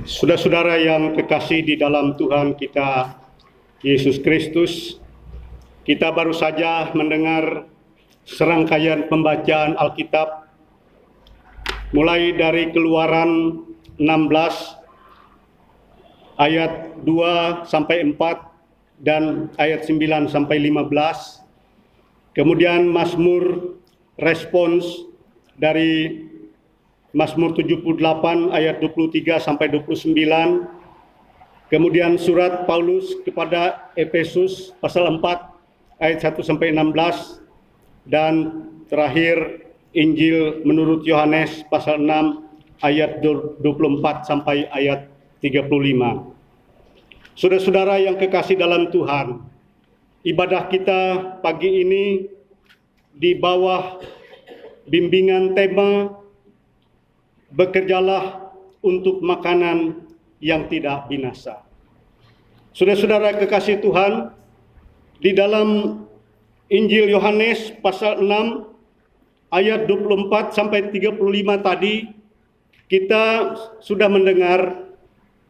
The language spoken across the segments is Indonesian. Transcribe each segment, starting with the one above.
Saudara-saudara yang kekasih di dalam Tuhan kita Yesus Kristus, kita baru saja mendengar serangkaian pembacaan Alkitab mulai dari Keluaran 16 ayat 2 sampai 4 dan ayat 9 sampai 15. Kemudian Mazmur respons dari Mazmur 78 ayat 23 sampai 29. Kemudian surat Paulus kepada Efesus pasal 4 ayat 1 sampai 16 dan terakhir Injil menurut Yohanes pasal 6 ayat 24 sampai ayat 35. Saudara-saudara yang kekasih dalam Tuhan, ibadah kita pagi ini di bawah bimbingan tema bekerjalah untuk makanan yang tidak binasa. Saudara-saudara kekasih Tuhan, di dalam Injil Yohanes pasal 6 ayat 24 sampai 35 tadi kita sudah mendengar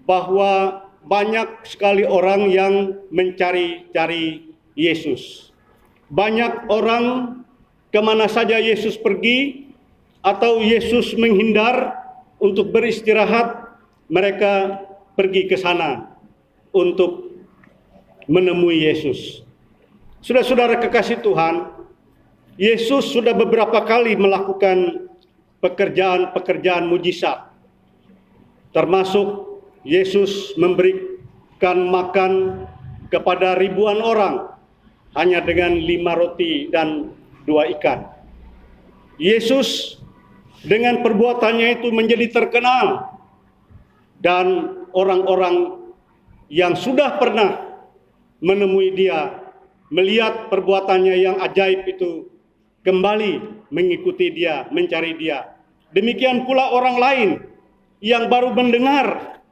bahwa banyak sekali orang yang mencari-cari Yesus. Banyak orang kemana saja Yesus pergi atau Yesus menghindar untuk beristirahat, mereka pergi ke sana untuk menemui Yesus. Saudara-saudara kekasih Tuhan, Yesus sudah beberapa kali melakukan pekerjaan-pekerjaan mujizat. Termasuk Yesus memberikan makan kepada ribuan orang hanya dengan 5 roti dan 2 ikan. Yesus dengan perbuatannya itu menjadi terkenal, dan orang-orang yang sudah pernah menemui dia, melihat perbuatannya yang ajaib itu, kembali mengikuti dia, mencari dia. Demikian pula orang lain yang baru mendengar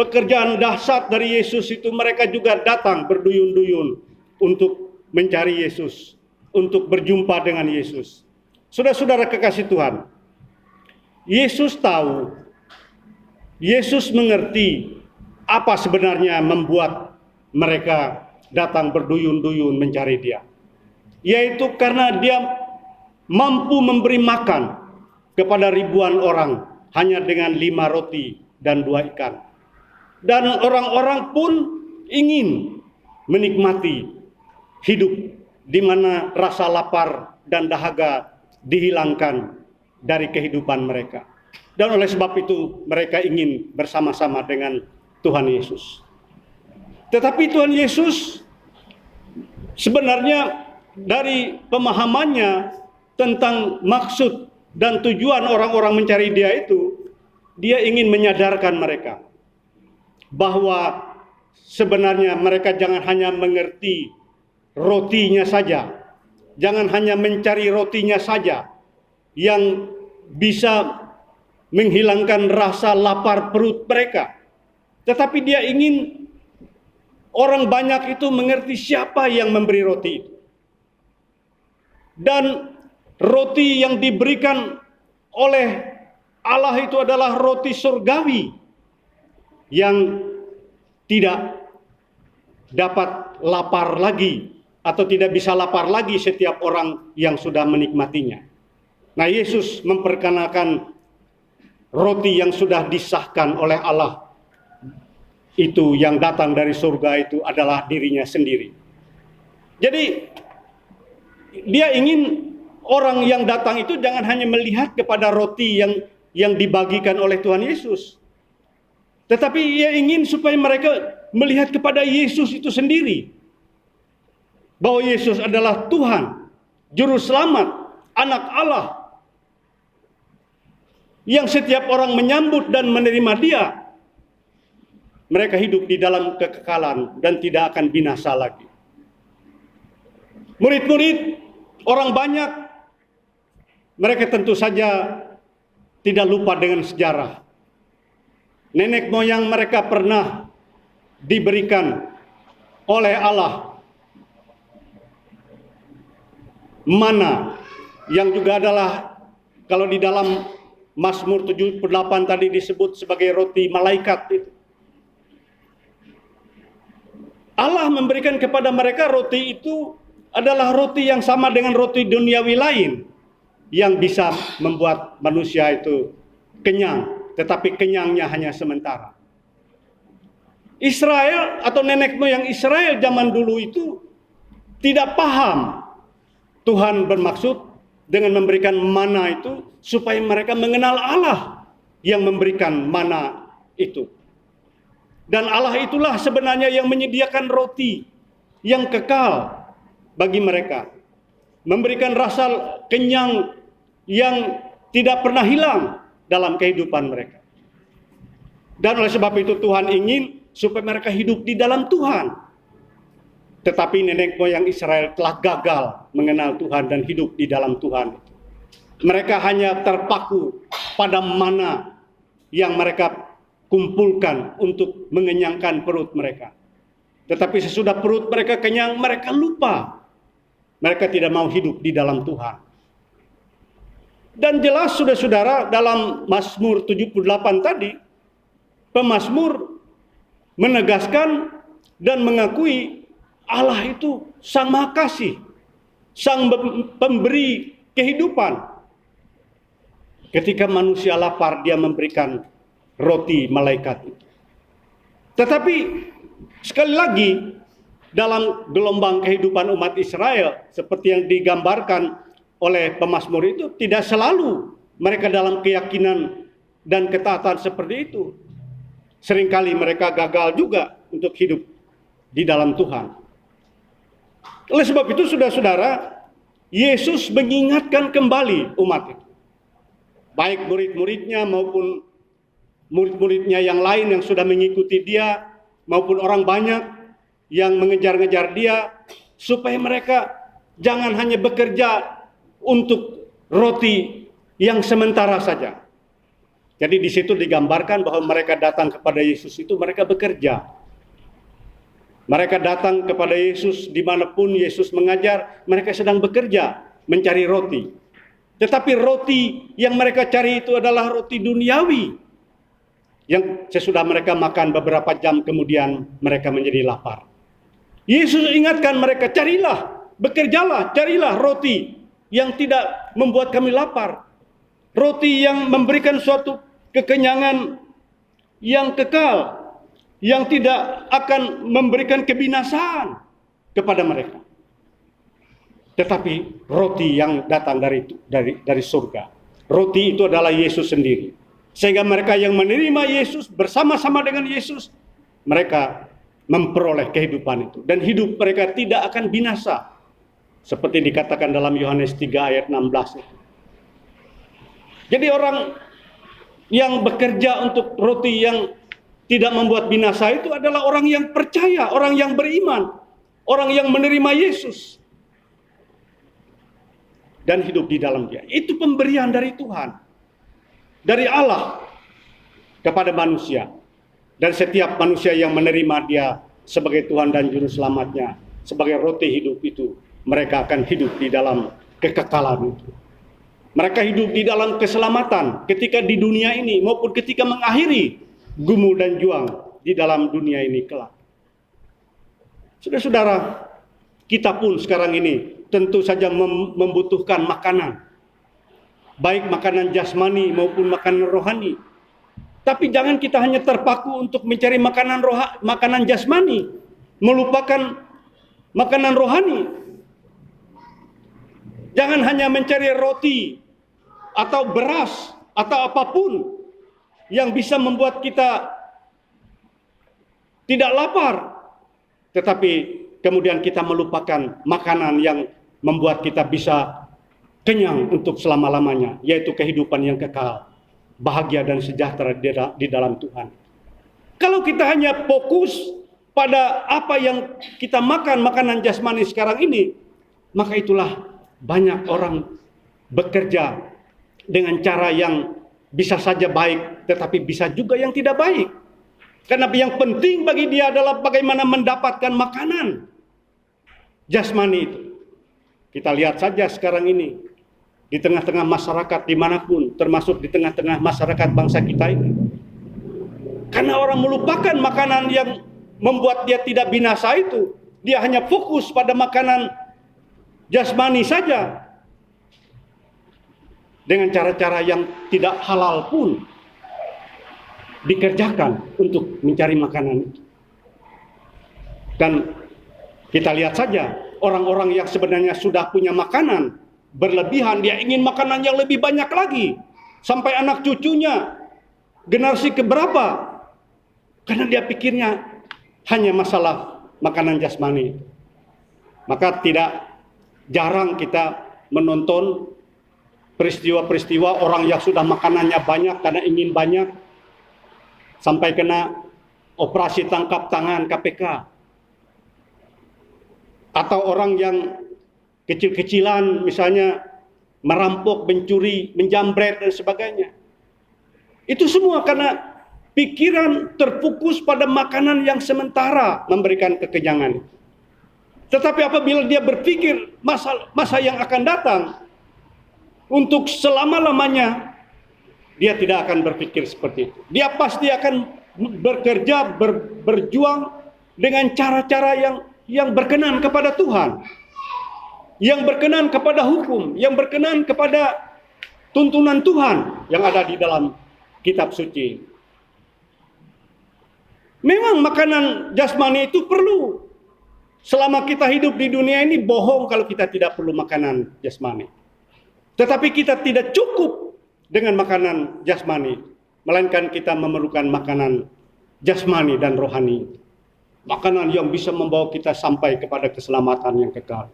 pekerjaan dahsyat dari Yesus itu, mereka juga datang berduyun-duyun untuk mencari Yesus, untuk berjumpa dengan Yesus. Saudara-saudara kekasih Tuhan, Yesus tahu, Yesus mengerti apa sebenarnya membuat mereka datang berduyun-duyun mencari dia. Yaitu karena dia mampu memberi makan kepada ribuan orang hanya dengan 5 roti dan 2 ikan. Dan orang-orang pun ingin menikmati hidup di mana rasa lapar dan dahaga dihilangkan dari kehidupan mereka. Dan oleh sebab itu mereka ingin bersama-sama dengan Tuhan Yesus. Tetapi Tuhan Yesus sebenarnya dari pemahamannya tentang maksud dan tujuan orang-orang mencari dia itu, dia ingin menyadarkan mereka bahwa sebenarnya mereka jangan hanya mengerti rotinya saja, jangan hanya mencari rotinya saja yang bisa menghilangkan rasa lapar perut mereka. Tetapi dia ingin orang banyak itu mengerti siapa yang memberi roti itu. Dan roti yang diberikan oleh Allah itu adalah roti surgawi yang tidak dapat lapar lagi atau tidak bisa lapar lagi setiap orang yang sudah menikmatinya. Nah, Yesus memperkenalkan roti yang sudah disahkan oleh Allah itu, yang datang dari surga itu adalah dirinya sendiri. Jadi dia ingin orang yang datang itu jangan hanya melihat kepada roti yang dibagikan oleh Tuhan Yesus, tetapi ia ingin supaya mereka melihat kepada Yesus itu sendiri, bahwa Yesus adalah Tuhan, Juru Selamat, Anak Allah, yang setiap orang menyambut dan menerima dia, mereka hidup di dalam kekekalan dan tidak akan binasa lagi. Murid-murid, orang banyak, mereka tentu saja tidak lupa dengan sejarah. Nenek moyang mereka pernah diberikan oleh Allah mana, yang juga adalah, kalau di dalam Mazmur 78 tadi disebut sebagai roti malaikat itu. Allah memberikan kepada mereka roti itu adalah roti yang sama dengan roti duniawi lain yang bisa membuat manusia itu kenyang, tetapi kenyangnya hanya sementara. Israel atau nenek moyang Israel zaman dulu itu tidak paham Tuhan bermaksud dengan memberikan mana itu supaya mereka mengenal Allah yang memberikan mana itu. Dan Allah itulah sebenarnya yang menyediakan roti yang kekal bagi mereka. Memberikan rasa kenyang yang tidak pernah hilang dalam kehidupan mereka. Dan oleh sebab itu Tuhan ingin supaya mereka hidup di dalam Tuhan. Tetapi nenek moyang Israel telah gagal mengenal Tuhan dan hidup di dalam Tuhan. Mereka hanya terpaku pada mana yang mereka kumpulkan untuk mengenyangkan perut mereka. Tetapi sesudah perut mereka kenyang, mereka lupa. Mereka tidak mau hidup di dalam Tuhan. Dan jelas saudara-saudara dalam Mazmur 78 tadi, pemazmur menegaskan dan mengakui Allah itu Sang Maha Kasih, Sang Pemberi kehidupan. Ketika manusia lapar, Dia memberikan roti malaikat itu. Tetapi sekali lagi dalam gelombang kehidupan umat Israel seperti yang digambarkan oleh pemazmur itu, tidak selalu mereka dalam keyakinan dan ketaatan seperti itu. Seringkali mereka gagal juga untuk hidup di dalam Tuhan. Oleh sebab itu saudara-saudara, Yesus mengingatkan kembali umat itu. Baik murid-muridnya maupun murid-muridnya yang lain yang sudah mengikuti Dia, maupun orang banyak yang mengejar-ngejar Dia, supaya mereka jangan hanya bekerja untuk roti yang sementara saja. Jadi di situ digambarkan bahwa mereka datang kepada Yesus itu mereka bekerja. Mereka datang kepada Yesus dimanapun Yesus mengajar, mereka sedang bekerja mencari roti. Tetapi roti yang mereka cari itu adalah roti duniawi, yang sesudah mereka makan beberapa jam kemudian mereka menjadi lapar. Yesus ingatkan mereka, carilah, bekerjalah, carilah roti yang tidak membuat kami lapar. Roti yang memberikan suatu kekenyangan yang kekal, yang tidak akan memberikan kebinasaan kepada mereka. Tetapi roti yang datang dari surga. Roti itu adalah Yesus sendiri. Sehingga mereka yang menerima Yesus bersama-sama dengan Yesus, mereka memperoleh kehidupan itu. Dan hidup mereka tidak akan binasa. Seperti dikatakan dalam Yohanes 3 ayat 16 itu. Jadi orang yang bekerja untuk roti yang tidak membuat binasa itu adalah orang yang percaya, orang yang beriman, orang yang menerima Yesus. Dan hidup di dalam Dia. Itu pemberian dari Tuhan. Dari Allah kepada manusia. Dan setiap manusia yang menerima Dia sebagai Tuhan dan Juru Selamatnya, sebagai roti hidup itu, mereka akan hidup di dalam kekekalan itu. Mereka hidup di dalam keselamatan ketika di dunia ini maupun ketika mengakhiri gumul dan juang di dalam dunia ini kelak. Saudara-saudara, kita pun sekarang ini tentu saja membutuhkan makanan. Baik makanan jasmani maupun makanan rohani. Tapi jangan kita hanya terpaku untuk mencari makanan jasmani, melupakan makanan rohani. Jangan hanya mencari roti atau beras atau apapun yang bisa membuat kita tidak lapar. Tetapi kemudian kita melupakan makanan yang membuat kita bisa kenyang untuk selama-lamanya, yaitu kehidupan yang kekal, bahagia dan sejahtera di dalam Tuhan. Kalau kita hanya fokus pada apa yang kita makan, makanan jasmani sekarang ini, maka itulah banyak orang bekerja dengan cara yang bisa saja baik, tetapi bisa juga yang tidak baik. Karena yang penting bagi dia adalah bagaimana mendapatkan makanan jasmani itu. Kita lihat saja sekarang ini, di tengah-tengah masyarakat dimanapun, termasuk di tengah-tengah masyarakat bangsa kita ini. Karena orang melupakan makanan yang membuat dia tidak binasa itu. Dia hanya fokus pada makanan jasmani saja. Dengan cara-cara yang tidak halal pun dikerjakan untuk mencari makanan itu. Dan kita lihat saja, orang-orang yang sebenarnya sudah punya makanan berlebihan, dia ingin makanan yang lebih banyak lagi. Sampai anak cucunya, generasi keberapa. Karena dia pikirnya hanya masalah makanan jasmani. Maka tidak jarang kita menonton peristiwa-peristiwa orang yang sudah makanannya banyak karena ingin banyak, sampai kena operasi tangkap tangan KPK. Atau orang yang kecil-kecilan misalnya merampok, mencuri, menjambret dan sebagainya. Itu semua karena pikiran terfokus pada makanan yang sementara memberikan kekenyangan. Tetapi apabila dia berpikir masa yang akan datang, untuk selama-lamanya, dia tidak akan berpikir seperti itu. Dia pasti akan bekerja, berjuang dengan cara-cara yang berkenan kepada Tuhan, yang berkenan kepada hukum, yang berkenan kepada tuntunan Tuhan yang ada di dalam kitab suci. Memang makanan jasmani itu perlu. Selama kita hidup di dunia ini, bohong kalau kita tidak perlu makanan jasmani. Tetapi kita tidak cukup dengan makanan jasmani, melainkan kita memerlukan makanan jasmani dan rohani. Makanan yang bisa membawa kita sampai kepada keselamatan yang kekal.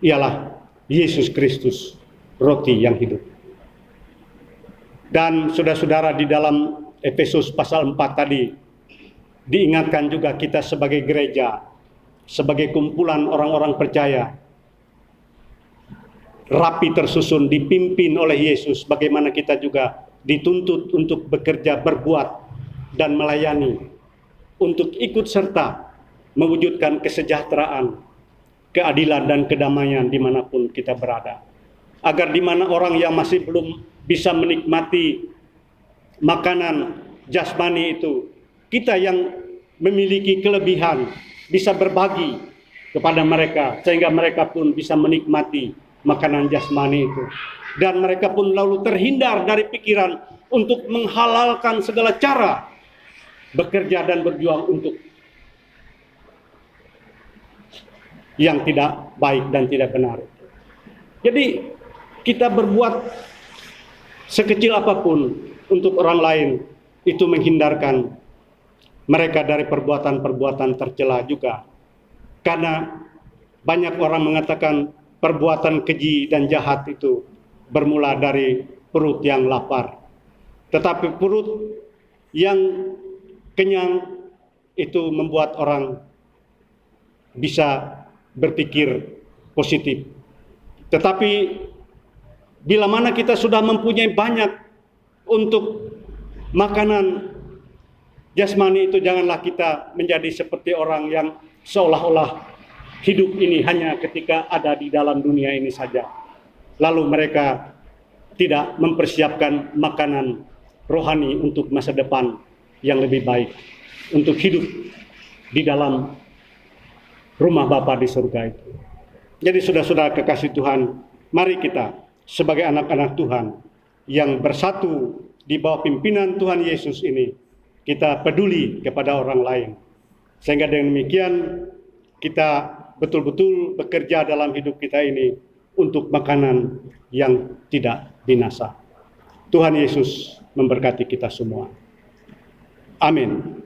Ialah Yesus Kristus, roti yang hidup. Dan saudara-saudara, di dalam Efesus pasal 4 tadi, diingatkan juga kita sebagai gereja, sebagai kumpulan orang-orang percaya, rapi tersusun, dipimpin oleh Yesus, bagaimana kita juga dituntut untuk bekerja, berbuat, dan melayani, untuk ikut serta mewujudkan kesejahteraan, keadilan, dan kedamaian dimanapun kita berada. Agar di mana orang yang masih belum bisa menikmati makanan jasmani itu, kita yang memiliki kelebihan bisa berbagi kepada mereka, sehingga mereka pun bisa menikmati makanan jasmani itu. Dan mereka pun lalu terhindar dari pikiran untuk menghalalkan segala cara bekerja dan berjuang untuk yang tidak baik dan tidak benar. Jadi kita berbuat sekecil apapun untuk orang lain, itu menghindarkan mereka dari perbuatan-perbuatan tercela juga. Karena banyak orang mengatakan perbuatan keji dan jahat itu bermula dari perut yang lapar. Tetapi perut yang kenyang itu membuat orang bisa berpikir positif. Tetapi bila mana kita sudah mempunyai banyak untuk makanan jasmani itu, janganlah kita menjadi seperti orang yang seolah-olah hidup ini hanya ketika ada di dalam dunia ini saja. Lalu mereka tidak mempersiapkan makanan rohani untuk masa depan yang lebih baik, untuk hidup di dalam rumah Bapa di surga itu. Jadi saudara-saudara kekasih Tuhan, mari kita sebagai anak-anak Tuhan yang bersatu di bawah pimpinan Tuhan Yesus ini, kita peduli kepada orang lain. Sehingga dengan demikian kita betul-betul bekerja dalam hidup kita ini untuk makanan yang tidak binasa. Tuhan Yesus memberkati kita semua. Amin.